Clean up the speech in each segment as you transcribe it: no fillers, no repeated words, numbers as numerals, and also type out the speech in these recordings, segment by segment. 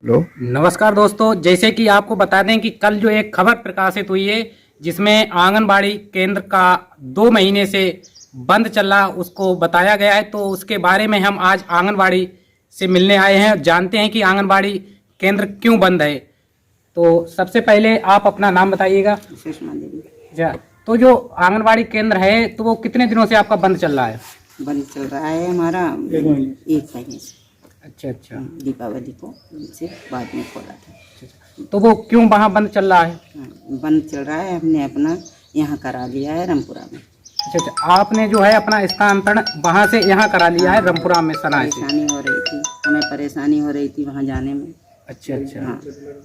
लो नमस्कार दोस्तों, जैसे कि आपको बता दें कि कल जो एक खबर प्रकाशित हुई है जिसमें आंगनबाड़ी केंद्र का 2 महीने से बंद चल रहा उसको बताया गया है, तो उसके बारे में हम आज आंगनबाड़ी से मिलने आए हैं। जानते हैं कि आंगनबाड़ी केंद्र क्यों बंद है। तो सबसे पहले आप अपना नाम बताइएगा। सुषमा देवी। अच्छा, तो जो आंगनबाड़ी केंद्र है तो वो कितने दिनों से आपका बंद चल रहा है? बंद चल रहा है हमारा 1 महीने से। अच्छा अच्छा। दीपावली को से बाद में खोला था। तो वो क्यों वहाँ बंद चल रहा है? बंद चल रहा है, हमने अपना यहाँ करा लिया है रामपुरा में। अच्छा अच्छा, आपने जो है अपना स्थानांतरण वहाँ से यहाँ करा लिया है रामपुरा में सनाए से। परेशानी हो रही थी, हमें परेशानी हो रही थी वहाँ जाने में। अच्छा अच्छा। हाँ।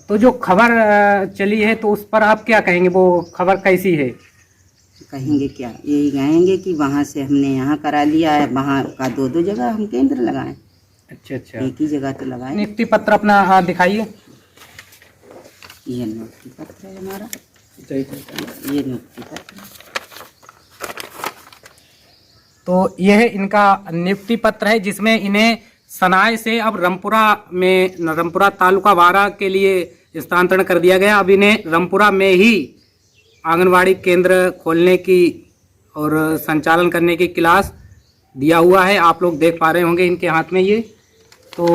तो जो खबर चली है तो उस पर आप क्या कहेंगे? वो खबर कैसी है? कहेंगे क्या, यही कहेंगे कि वहाँ से हमने यहाँ करा लिया है, वहाँ का 2-2 जगह हम केंद्र लगाएं। अच्छा अच्छा। एक ही जगह तो लगाएं। नियुक्ति पत्र अपना दिखाइए। ये नियुक्ति पत्र है हमारा, ये नियुक्ति पत्र। तो यह इनका नियुक्ति पत्र है जिसमें इन्हें सनाए से अब रामपुरा तालुका वारा के लिए स्थानांतरण कर दिया गया। अब इन्हें रामपुरा में ही आंगनवाड़ी केंद्र खोलने की और संचालन करने की क्लास दिया हुआ है। आप लोग देख पा रहे होंगे इनके हाथ में ये। तो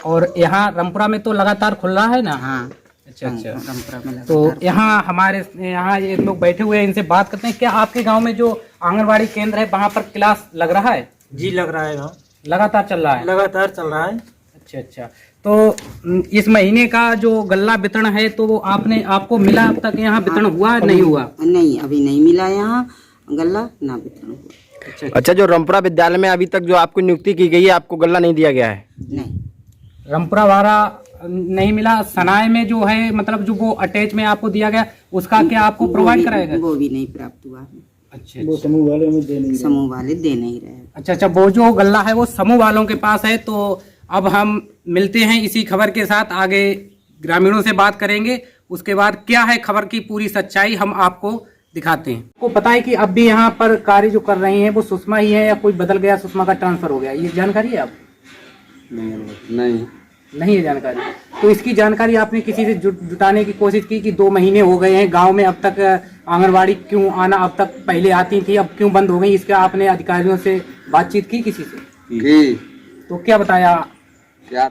और यहाँ रामपुरा में तो लगातार खुल रहा है ना? हाँ। अच्छा अच्छा। रामपुरा में तो यहाँ हमारे यहाँ ये लोग बैठे हुए हैं, इनसे बात करते हैं। क्या आपके गांव में जो आंगनवाड़ी केंद्र है वहाँ पर क्लास लग रहा है? जी लग रहा है, हाँ लगातार चल रहा है? लगातार चल रहा है। अच्छा अच्छा। तो इस महीने का जो गल्ला वितरण है तो वो आपको मिला? अब तक यहाँ वितरण हुआ नहीं हुआ? नहीं, अभी नहीं मिला यहाँ गल्ला, ना वितरण हुआ। अच्छा, जो रामपुरा विद्यालय में अभी तक जो आपको नियुक्ति की गई है, आपको गल्ला नहीं दिया गया है? नहीं, रामपुरा वारा नहीं मिला। सनाए में जो है मतलब जो वो अटैच में आपको दिया गया उसका क्या आपको प्रोवाइड कराएगा? वो भी नहीं प्राप्त हुआ है। अच्छा वो समूह वाले दे नहीं रहे। अच्छा अच्छा। वो जो गल्ला है वो समूह वालों के पास है। तो अब हम मिलते हैं इसी खबर के साथ, आगे ग्रामीणों से बात करेंगे। उसके बाद क्या है खबर की पूरी सच्चाई हम आपको दिखाते हैं। आपको पता है कि अब भी यहाँ पर कार्य जो कर रही हैं वो सुषमा ही है या कोई बदल गया, सुषमा का ट्रांसफर हो गया? ये जानकारी है आप? नहीं है जानकारी। तो इसकी जानकारी आपने किसी से जुटाने की कोशिश की कि 2 महीने हो गए हैं गांव में, अब तक आंगनवाड़ी क्यों आना, अब तक पहले आती थी अब क्यों बंद हो गई? इसका आपने अधिकारियों से बातचीत की किसी से? तो क्या बताया? क्या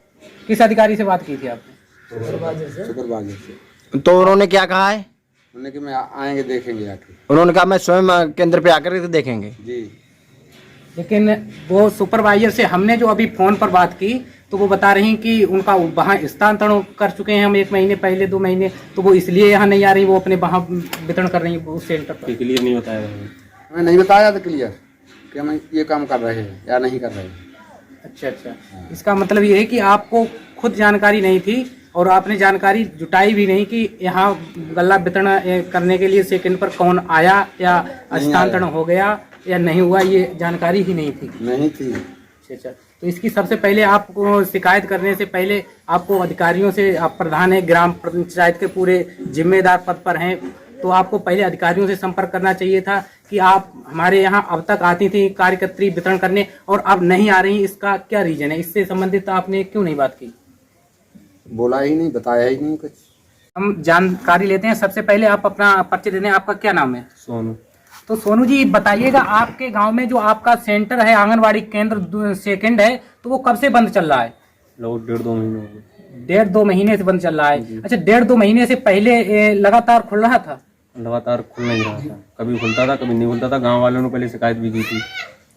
किस अधिकारी से बात की थी आपने? सुपरवाइजर से। तो उन्होंने क्या कहा है? उन्होंने कि मैं आएंगे देखेंगे आके। उन्होंने कहा मैं स्वयं केंद्र पे आकर के देखेंगे। जी। लेकिन वो सुपरवाइजर से हमने जो अभी फोन पर बात की तो वो बता रही कि उनका वहाँ स्थानांतरण कर चुके हैं हम 1 महीने पहले, 2 महीने, तो वो इसलिए यहाँ नहीं आ रही, वो अपने वहाँ वितरण कर रही है उस सेंटर पर। क्लियर नहीं बताया हमें नहीं बताया था क्लियर कि हम ये काम कर रहे हैं या नहीं कर रहे हैं। अच्छा अच्छा। इसका मतलब ये है कि आपको खुद जानकारी नहीं थी और आपने जानकारी जुटाई भी नहीं कि यहाँ गल्ला वितरण करने के लिए सेकंड पर कौन आया या स्थानांतरण हो गया या नहीं हुआ, ये जानकारी ही नहीं थी? नहीं थी। अच्छा अच्छा। तो इसकी सबसे पहले आपको शिकायत करने से पहले आपको अधिकारियों से, आप प्रधान है ग्राम पंचायत के पूरे जिम्मेदार पद पर हैं, तो आपको पहले अधिकारियों से संपर्क करना चाहिए था कि आप हमारे यहाँ अब तक आती थी कार्यकर्त्री वितरण करने और अब नहीं आ रही, इसका क्या रीजन है? इससे संबंधित आपने क्यों नहीं बात की? बोला ही नहीं, बताया ही नहीं कुछ। हम जानकारी लेते हैं। सबसे पहले आप अपना परिचय देते हैं। आपका क्या नाम है? सोनू। तो सोनू जी बताइएगा, आपके गांव में जो आपका सेंटर है आंगनवाड़ी केंद्र सेकंड है तो वो कब से बंद चल रहा है? लगभग 1.5-2 महीने हो गए। 1.5-2 महीने से बंद चल रहा है? अच्छा, 1.5-2 महीने से पहले लगातार खुल रहा था? लगातार खुल नहीं रहा था, कभी खुलता था कभी नहीं खुलता था। गांव वालों ने पहले शिकायत भी की थी।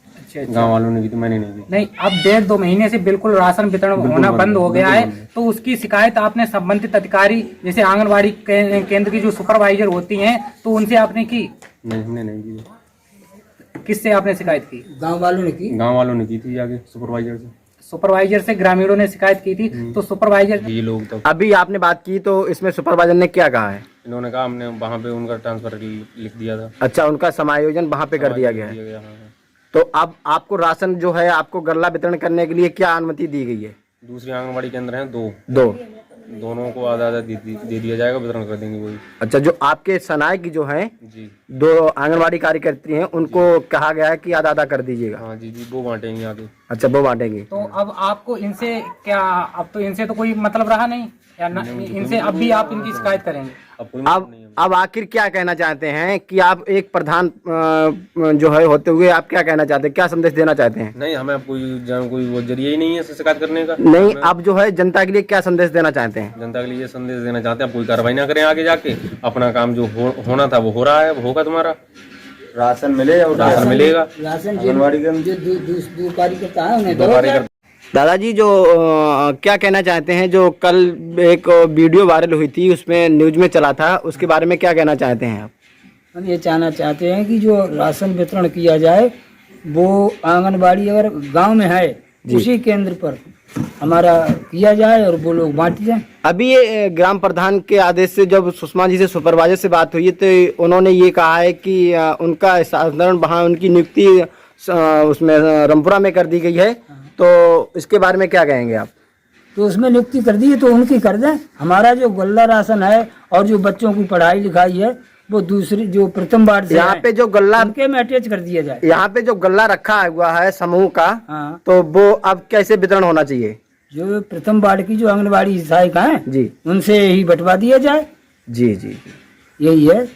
अच्छा अच्छा। गांव वालों ने की थी, मैंने नहीं की। नहीं, अब 1.5-2 महीने से बिल्कुल राशन वितरण होना बंद हो गया है, तो उसकी शिकायत आपने संबंधित अधिकारी जैसे आंगनवाड़ी केंद्र की जो सुपरवाइजर होती हैं तो उनसे आपने की? नहीं, हमने नहीं की। किससे आपने शिकायत की? गांव वालों ने की थी जाके सुपरवाइजर से। सुपरवाइजर से ग्रामीणों ने शिकायत की थी, तो सुपरवाइजर ये लोग तो अभी आपने बात की तो इसमें सुपरवाइजर ने क्या कहा है? इन्होंने कहा हमने वहाँ पे उनका ट्रांसफर लिख दिया था। अच्छा, उनका समायोजन वहाँ पे कर दिया गया है। हाँ, हाँ। तो अब आपको राशन जो है आपको गल्ला वितरण करने के लिए क्या अनुमति दी गई है? दूसरे आंगनबाड़ी केंद्र हैं 2, दोनों को आधा आधा दे दिया जाएगा, वितरण कर देंगे वही। अच्छा, जो आपके सनाए की जो है जी 2 आंगनबाड़ी कार्यकर्त्री हैं उनको कहा गया है कि आधा आधा कर दीजिएगा? हाँ जी, वो बांटेंगे आगे। अच्छा, वो बांटेंगी। तो अब आपको इनसे क्या, अब तो इनसे तो कोई मतलब रहा नहीं या न, इनसे अब भी आप इनकी शिकायत करेंगे? अब कोई मतलब नहीं है। अब आखिर क्या कहना चाहते हैं कि आप एक प्रधान जो है होते हुए आप क्या कहना चाहते हैं, क्या संदेश देना चाहते हैं? नहीं, हमें अब कोई वो जरिया ही नहीं है इससे शिकायत करने का। नहीं, आप जो है जनता के लिए क्या संदेश देना चाहते हैं? जनता के लिए ये संदेश देना चाहते हैं, आप कोई कार्रवाई ना करें आगे जाके, अपना काम जो होना था वो हो रहा है, वो होगा, तुम्हारा राशन मिले और राशन मिलेगा। आंगनबाड़ी के जो कार्यकर्ता है उन्हें दो कार्यकर्ता दादाजी जो क्या कहना चाहते हैं, जो कल एक वीडियो वायरल हुई थी उसमें न्यूज में चला था, उसके बारे में क्या कहना चाहते हैं आप? हम ये कहना चाहते हैं कि जो राशन वितरण किया जाए वो आंगनबाड़ी अगर गांव में है उसी केंद्र पर हमारा किया जाए और वो लोग बांट जाए। अभी ये ग्राम प्रधान के आदेश से जब सुषमा जी से सुपरवाइजर से बात हुई तो उन्होंने ये कहा है कि उनका साधारण वहाँ उनकी नियुक्ति उसमें रामपुरा में कर दी गई है, तो इसके बारे में क्या कहेंगे आप? तो उसमें नियुक्ति कर दी है तो उनकी कर दें। हमारा जो गल्ला राशन है और जो बच्चों की पढ़ाई लिखाई है वो दूसरी जो प्रथम वार्ड से यहाँ पे जो गल्ला, उनके में अटैच कर दिया जाए। यहाँ पे जो गल्ला रखा हुआ है समूह का, हाँ, तो वो अब कैसे वितरण होना चाहिए? जो प्रथम वार्ड की जो आंगनबाड़ी सहायिका है जी उनसे ही बंटवा दिया जाए। जी जी जी, यही है।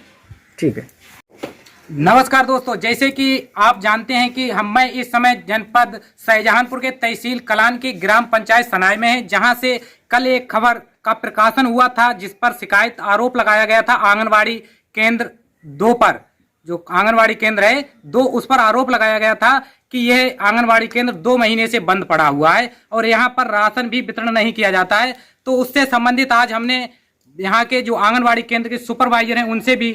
ठीक है। नमस्कार दोस्तों, जैसे कि आप जानते हैं कि मैं इस समय जनपद शाहजहांपुर के तहसील कलान की ग्राम पंचायत सनाई में है, जहां से कल एक खबर का प्रकाशन हुआ था जिस पर शिकायत आरोप लगाया गया था आंगनबाड़ी केंद्र 2 पर। जो आंगनबाड़ी केंद्र है 2, उस पर आरोप लगाया गया था कि यह आंगनबाड़ी केंद्र 2 महीने से बंद पड़ा हुआ है और यहाँ पर राशन भी वितरण नहीं किया जाता है। तो उससे संबंधित आज हमने यहाँ के जो आंगनबाड़ी केंद्र के सुपरवाइजर हैं उनसे भी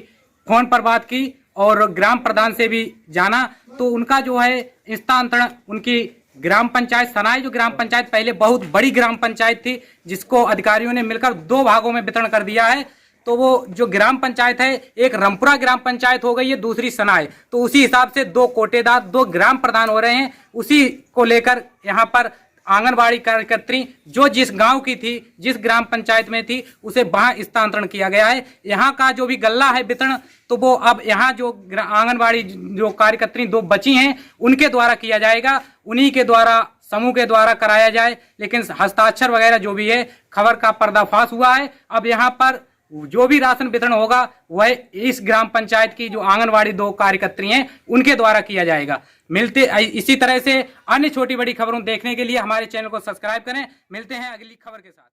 फोन पर बात की और ग्राम प्रधान से भी जाना। तो उनका जो है स्थानांतरण उनकी ग्राम पंचायत सनाई, जो ग्राम पंचायत पहले बहुत बड़ी ग्राम पंचायत थी जिसको अधिकारियों ने मिलकर 2 भागों में वितरण कर दिया है, तो वो जो ग्राम पंचायत है एक रामपुरा ग्राम पंचायत हो गई है, दूसरी सनाई। तो उसी हिसाब से 2 कोटेदार 2 ग्राम प्रधान हो रहे हैं। उसी को लेकर यहाँ पर आंगनबाड़ी कार्यकर्त्री जो जिस गांव की थी, जिस ग्राम पंचायत में थी, उसे वहां स्थानांतरण किया गया है। यहाँ का जो भी गल्ला है वितरण, तो वो अब यहाँ जो आंगनबाड़ी जो कार्यकर्त्री 2 बची हैं उनके द्वारा किया जाएगा, उन्हीं के द्वारा समूह के द्वारा कराया जाए। लेकिन हस्ताक्षर वगैरह जो भी है, खबर का पर्दाफाश हुआ है। अब यहाँ पर जो भी राशन वितरण होगा वह इस ग्राम पंचायत की जो आंगनबाड़ी 2 कार्यकर्त्री हैं उनके द्वारा किया जाएगा। मिलते इसी तरह से अन्य छोटी बड़ी खबरों देखने के लिए हमारे चैनल को सब्सक्राइब करें। मिलते हैं अगली खबर के साथ।